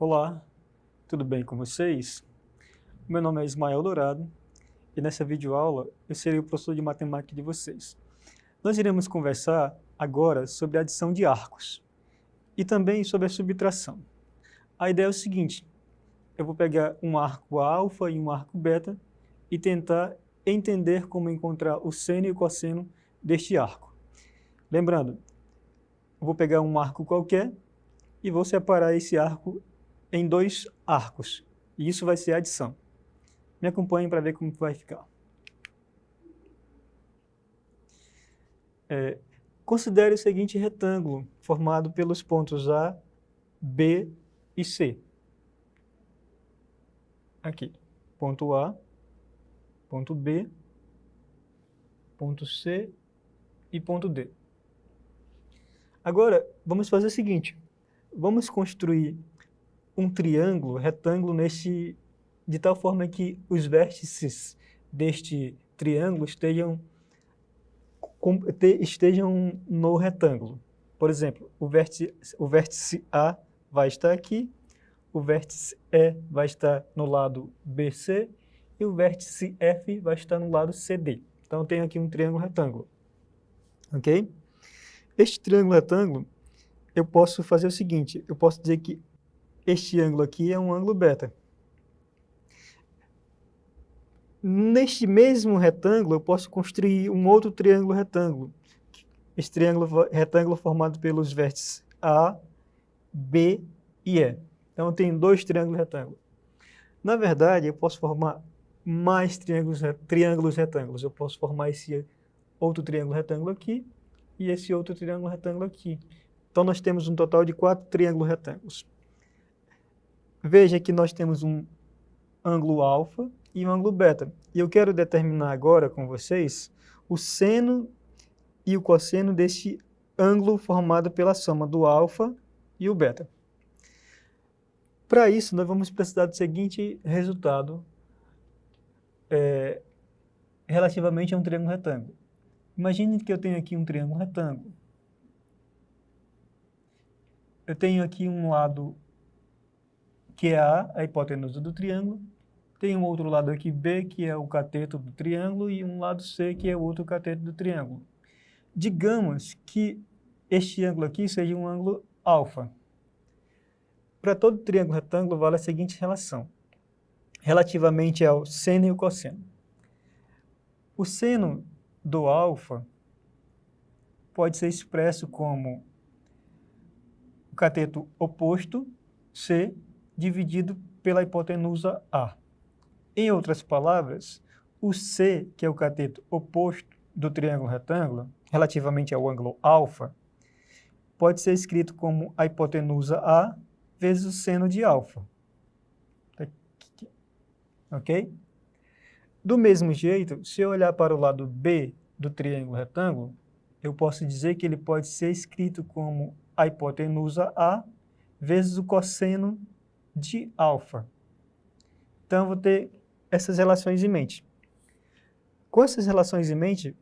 Olá, tudo bem com vocês? Meu nome é Ismael Dourado e nessa videoaula eu serei o professor de matemática de vocês. Nós iremos conversar agora sobre a adição de arcos e também sobre a subtração. A ideia é o seguinte: eu vou pegar um arco alfa e um arco beta e tentar entender como encontrar o seno e o cosseno deste arco. Lembrando, eu vou pegar um arco qualquer e vou separar esse arco em dois arcos, e isso vai ser a adição. Me acompanhem para ver como vai ficar. Considere o seguinte retângulo, formado pelos pontos A, B e C. Aqui, ponto A, ponto B, ponto C e ponto D. Agora, vamos fazer o seguinte: vamos construir um triângulo, retângulo, de tal forma que os vértices deste triângulo estejam no retângulo. Por exemplo, o vértice A vai estar aqui, o vértice E vai estar no lado BC e o vértice F vai estar no lado CD. Então, eu tenho aqui um triângulo retângulo. Ok? Este triângulo retângulo, eu posso fazer o seguinte: eu posso dizer que este ângulo aqui é um ângulo beta. Neste mesmo retângulo, eu posso construir um outro triângulo retângulo. Esse triângulo retângulo formado pelos vértices A, B e E. Então, eu tenho dois triângulos retângulos. Na verdade, eu posso formar mais triângulos retângulos. Eu posso formar esse outro triângulo retângulo aqui e esse outro triângulo retângulo aqui. Então, nós temos um total de 4 triângulos retângulos. Veja que nós temos um ângulo alfa e um ângulo beta. E eu quero determinar agora com vocês o seno e o cosseno deste ângulo formado pela soma do alfa e o beta. Para isso, nós vamos precisar do seguinte resultado relativamente a um triângulo retângulo. Imagine que eu tenho aqui um triângulo retângulo. Eu tenho aqui um lado que é a hipotenusa do triângulo, tem um outro lado aqui B, que é o cateto do triângulo, e um lado C, que é o outro cateto do triângulo. Digamos que este ângulo aqui seja um ângulo alfa. Para todo triângulo retângulo vale a seguinte relação, relativamente ao seno e o cosseno. O seno do alfa pode ser expresso como o cateto oposto, C, dividido pela hipotenusa A. Em outras palavras, o C, que é o cateto oposto do triângulo retângulo, relativamente ao ângulo alfa, pode ser escrito como a hipotenusa A vezes o seno de alfa. Ok? Do mesmo jeito, se eu olhar para o lado B do triângulo retângulo, eu posso dizer que ele pode ser escrito como a hipotenusa A vezes o cosseno de alfa. Então, eu vou ter essas relações em mente. Com essas relações em mente,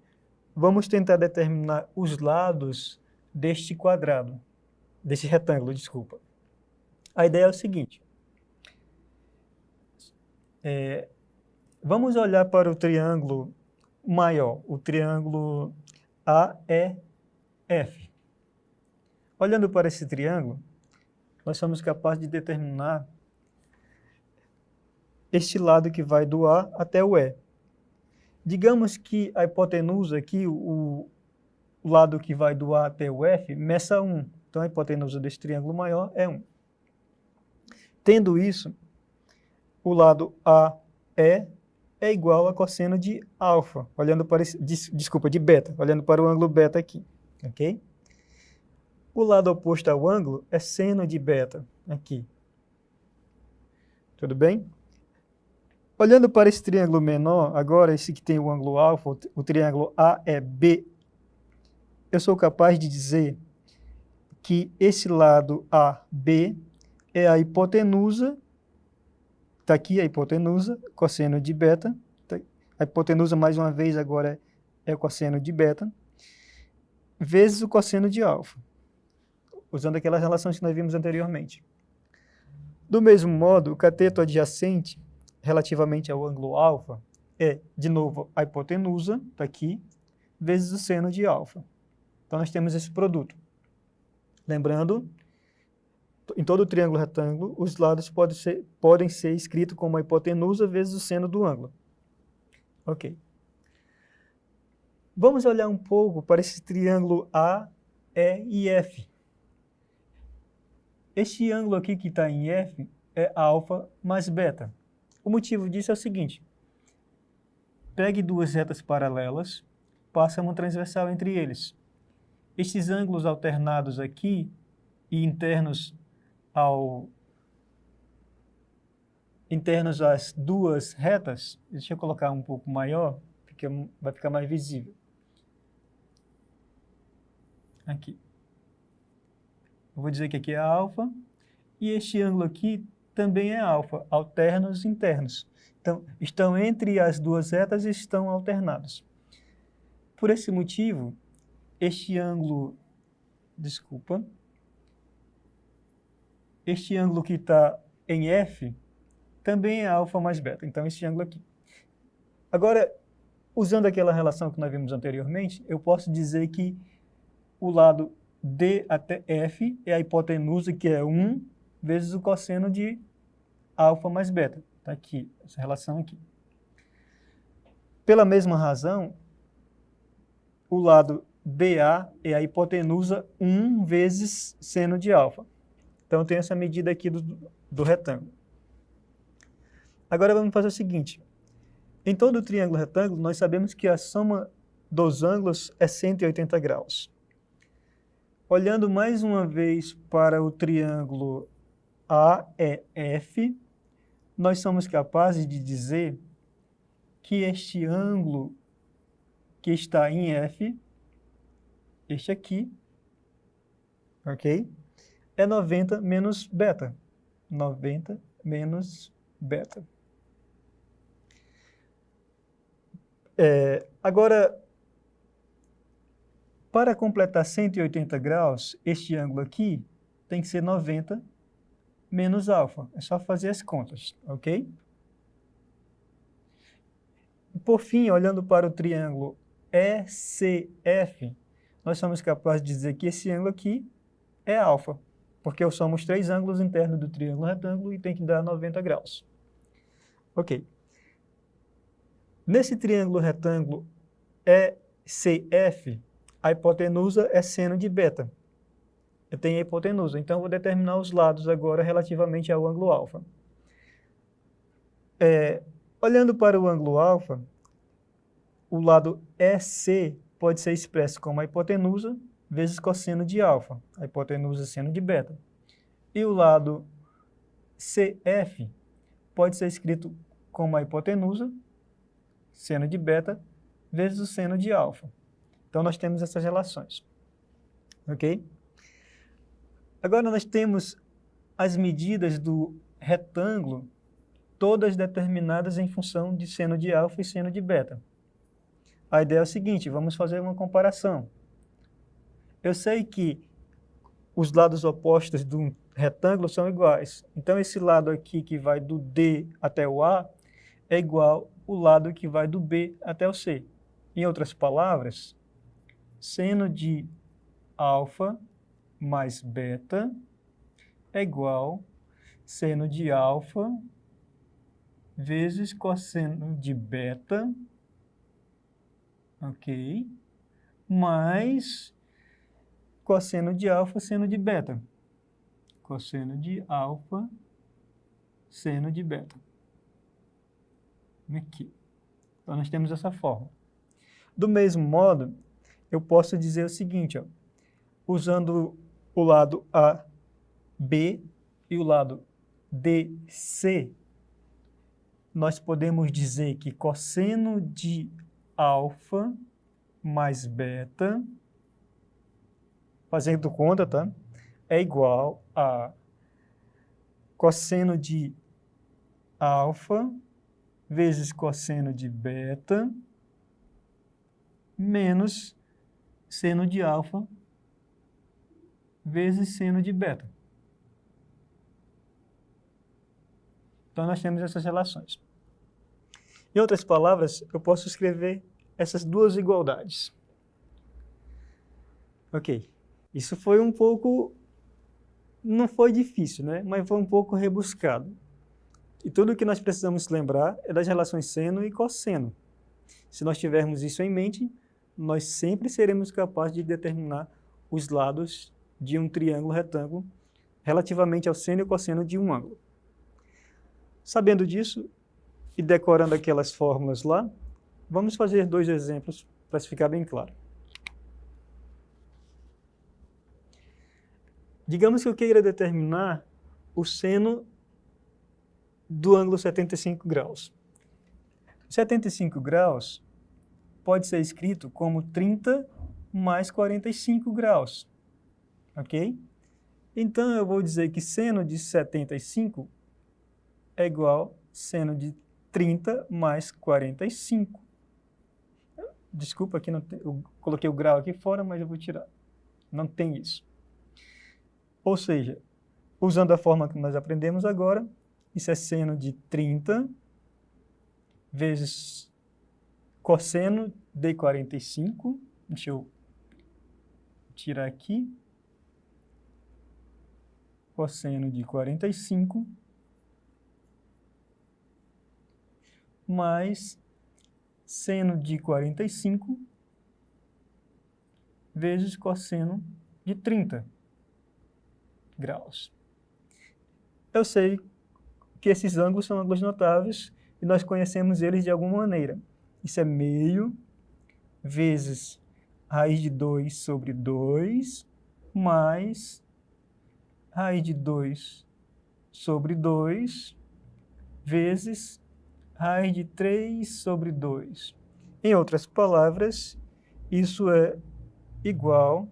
vamos tentar determinar os lados deste quadrado, deste retângulo, desculpa. A ideia é o seguinte: vamos olhar para o triângulo maior, o triângulo AEF. Olhando para esse triângulo, nós somos capazes de determinar este lado que vai do A até o E. Digamos que a hipotenusa aqui, o lado que vai do A até o F, meça 1. Então, a hipotenusa desse triângulo maior é 1. Tendo isso, o lado AE é igual a cosseno de alfa, olhando para de beta, olhando para o ângulo beta aqui, ok? O lado oposto ao ângulo é seno de beta, aqui. Tudo bem? Olhando para esse triângulo menor, agora esse que tem o ângulo alfa, o triângulo AEB, eu sou capaz de dizer que esse lado AB é a hipotenusa, está aqui a hipotenusa, cosseno de beta, a hipotenusa mais uma vez agora é o cosseno de beta, vezes o cosseno de alfa, usando aquelas relações que nós vimos anteriormente. Do mesmo modo, o cateto adjacente, relativamente ao ângulo alfa, é, de novo, a hipotenusa, está aqui, vezes o seno de alfa. Então, nós temos esse produto. Lembrando, em todo triângulo retângulo, os lados podem ser escritos como a hipotenusa vezes o seno do ângulo. Ok. Vamos olhar um pouco para esse triângulo A, E e F. Este ângulo aqui que está em F é alfa mais beta. O motivo disso é o seguinte. Pegue duas retas paralelas, passa uma transversal entre eles. Estes ângulos alternados aqui e internos às duas retas, deixa eu colocar um pouco maior, porque vai ficar mais visível. Aqui. Eu vou dizer que aqui é alfa, e este ângulo aqui também é alfa, alternos internos. Então, estão entre as duas retas e estão alternados. Por esse motivo, este ângulo que está em F também é alfa mais beta. Então, este ângulo aqui. Agora, usando aquela relação que nós vimos anteriormente, eu posso dizer que o lado D até F é a hipotenusa, que é 1 vezes o cosseno de alfa mais beta. Está aqui, essa relação aqui. Pela mesma razão, o lado BA é a hipotenusa 1 vezes seno de alfa. Então, tem essa medida aqui do retângulo. Agora, vamos fazer o seguinte. Em todo o triângulo retângulo, nós sabemos que a soma dos ângulos é 180 graus. Olhando mais uma vez para o triângulo AEF, nós somos capazes de dizer que este ângulo que está em F, este aqui, ok? É 90 menos beta. 90 menos beta. Agora, para completar 180 graus, este ângulo aqui tem que ser 90 menos alfa. É só fazer as contas, ok? Por fim, olhando para o triângulo ECF, nós somos capazes de dizer que esse ângulo aqui é alfa, porque somos três ângulos internos do triângulo retângulo e tem que dar 90 graus. Ok. Nesse triângulo retângulo ECF, a hipotenusa é seno de beta. Eu tenho a hipotenusa, então eu vou determinar os lados agora relativamente ao ângulo alfa. Olhando para o ângulo alfa, o lado EC pode ser expresso como a hipotenusa vezes cosseno de alfa, a hipotenusa seno de beta. E o lado CF pode ser escrito como a hipotenusa, seno de beta, vezes o seno de alfa. Então, nós temos essas relações. Ok? Agora, nós temos as medidas do retângulo, todas determinadas em função de seno de alfa e seno de beta. A ideia é o seguinte, vamos fazer uma comparação. Eu sei que os lados opostos do retângulo são iguais. Então, esse lado aqui que vai do D até o A é igual ao lado que vai do B até o C. Em outras palavras, seno de alfa mais beta é igual seno de alfa vezes cosseno de beta, ok, mais cosseno de alfa, seno de beta. Cosseno de alfa, seno de beta. Aqui. Então, nós temos essa forma. Do mesmo modo, eu posso dizer o seguinte, ó, usando o lado AB e o lado DC, nós podemos dizer que cosseno de alfa mais beta, fazendo conta, tá? É igual a cosseno de alfa vezes cosseno de beta menos seno de alfa vezes seno de beta. Então, nós temos essas relações. Em outras palavras, eu posso escrever essas duas igualdades. Ok. Isso foi um pouco... Não foi difícil, né? Mas foi um pouco rebuscado. E tudo o que nós precisamos lembrar é das relações seno e cosseno. Se nós tivermos isso em mente, nós sempre seremos capazes de determinar os lados de um triângulo retângulo relativamente ao seno e cosseno de um ângulo. Sabendo disso e decorando aquelas fórmulas lá, vamos fazer 2 exemplos para ficar bem claro. Digamos que eu queira determinar o seno do ângulo 75 graus. 75 graus pode ser escrito como 30 mais 45 graus, ok? Então, eu vou dizer que seno de 75 é igual a seno de 30 mais 45. Desculpa, aqui não tem, eu coloquei o grau aqui fora, mas eu vou tirar. Não tem isso. Ou seja, usando a forma que nós aprendemos agora, isso é seno de 30 vezes cosseno de 45. Deixa eu tirar aqui. Cosseno de 45 mais seno de 45 vezes cosseno de 30 graus. Eu sei que esses ângulos são ângulos notáveis e nós conhecemos eles de alguma maneira. Isso é meio vezes raiz de 2 sobre 2 mais raiz de 2 sobre 2 vezes raiz de 3 sobre 2. Em outras palavras, isso é igual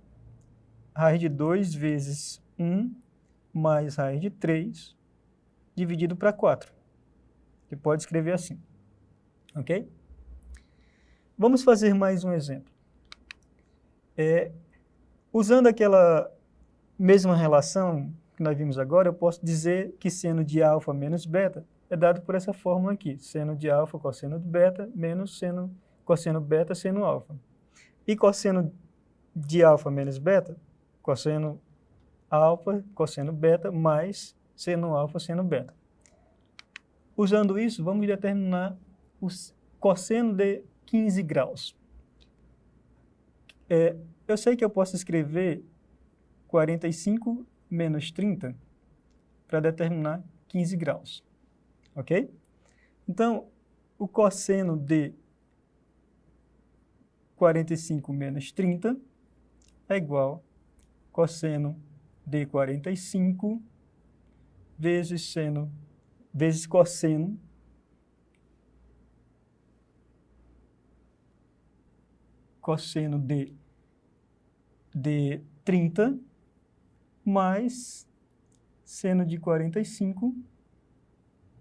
a raiz de 2 vezes 1 mais raiz de 3 dividido para 4. Você pode escrever assim, ok? Vamos fazer mais um exemplo. Usando aquela mesma relação que nós vimos agora, eu posso dizer que seno de alfa menos beta é dado por essa fórmula aqui. Seno de alfa cosseno de beta menos seno cosseno beta seno alfa. E cosseno de alfa menos beta, cosseno alfa cosseno beta mais seno alfa seno beta. Usando isso, vamos determinar o cosseno de 15 graus. Eu sei que eu posso escrever 45 menos 30 para determinar 15 graus, ok? Então, o cosseno de 45 menos 30 é igual a cosseno de 45 vezes seno vezes cosseno de 30 mais seno de 45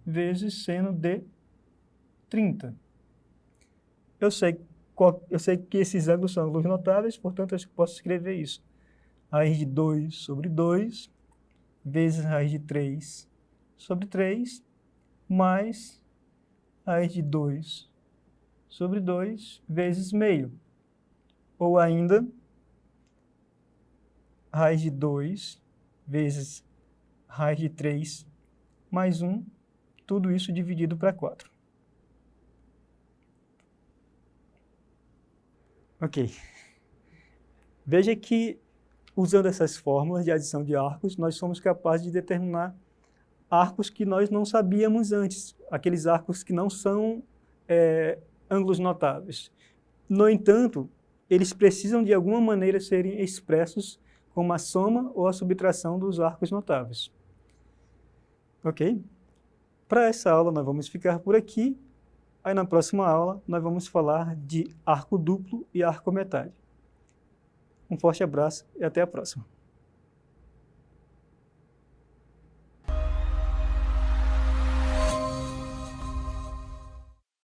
vezes seno de 30. Eu sei que esses ângulos são ângulos notáveis, portanto, eu posso escrever isso. Raiz de 2 sobre 2 vezes raiz de 3 sobre 3 mais raiz de 2 sobre 2 vezes meio. Ou ainda, raiz de 2 vezes raiz de 3 mais 1, tudo isso dividido para 4. Ok. Veja que, usando essas fórmulas de adição de arcos, nós somos capazes de determinar arcos que nós não sabíamos antes, aqueles arcos que não são ângulos notáveis. No entanto, eles precisam de alguma maneira serem expressos como a soma ou a subtração dos arcos notáveis. Ok? Para essa aula nós vamos ficar por aqui. Aí na próxima aula nós vamos falar de arco duplo e arco metade. Um forte abraço e até a próxima.